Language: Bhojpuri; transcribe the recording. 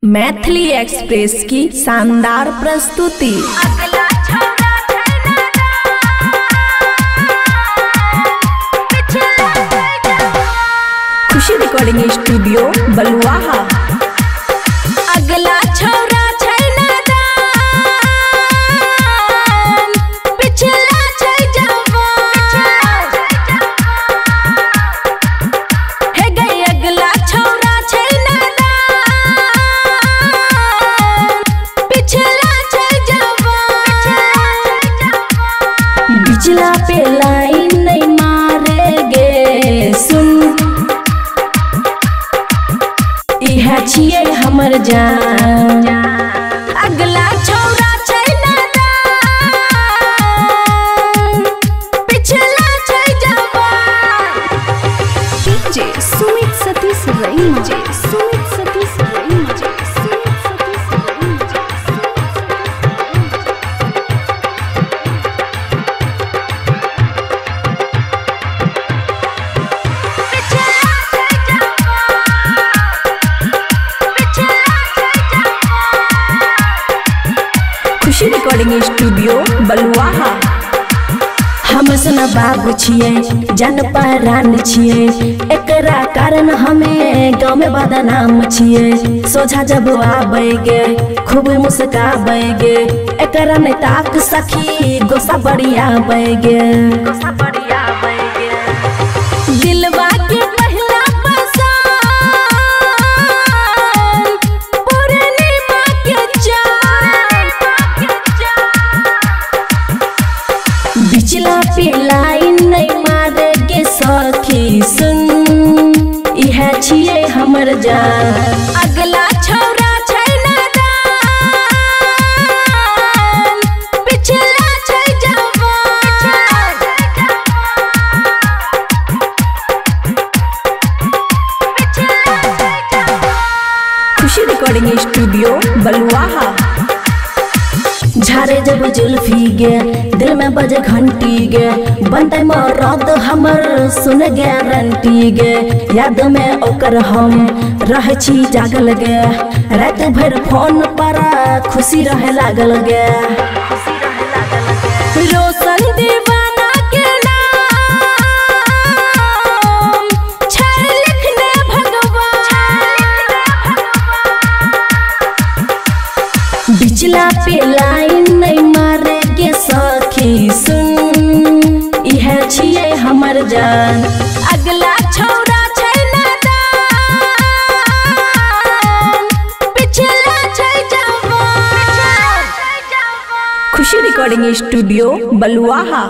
मैथिली एक्सप्रेस की शानदार प्रस्तुति। खुशी रिकॉर्डिंग स्टूडियो बलुआहा। अगला छोरा छै नादान, पिछला छै जवान। हे गई अगला छोरा छै नादान, पिछला छै जवान। बिचला पे लाइन नहीं मारेगे, सुन इहा छिए हमर जान। अगला छोरा छै नादान, पिछला छै जवान। डीजे सुमित सतीश रई, मुझे सुमित सतीश रई, मुझे सुमित सतीश रई, मुझे। खुशी रिकॉर्डिंग स्टूडियो बलुआहा। हम सुना बाबू छिए, जन पहरान छिए, एकरा कारण हमें गाँव में बदनाम छिए। सोझा जब आबेगे खूब मुस्काबेगे, एकरा नहीं ताक सखी गोसा बढ़िया बैगे। दिलवा के पहला पसंद, पूर्णिमा के चाँद। बिचला पे लाइन नहीं मारेगे सखी, सुन इहा छिए हमर जान। अगला छोरा छै नादान, पिछला छै जवान। खुशी रिकॉर्डिंग स्टूडियो बलुआहा। झारे जब जुल्फी गे, दिल में बजे घंटी गे, बनते मरद हमर सुन गारंटी गे। याद में ओकर हम रहे छी जागल गे, रात भर फोन पर खुशी रहे लागल गे। रोशन दीवाना के नाम छै लिखने भगवान। बिचला पे लाइन नहीं मारेगे सखी, सुन इहा छिए हमर जान। अगला छोरा छै नादान, पिछला छै जवान। खुशी रिकॉर्डिंग स्टूडियो बलुआहा।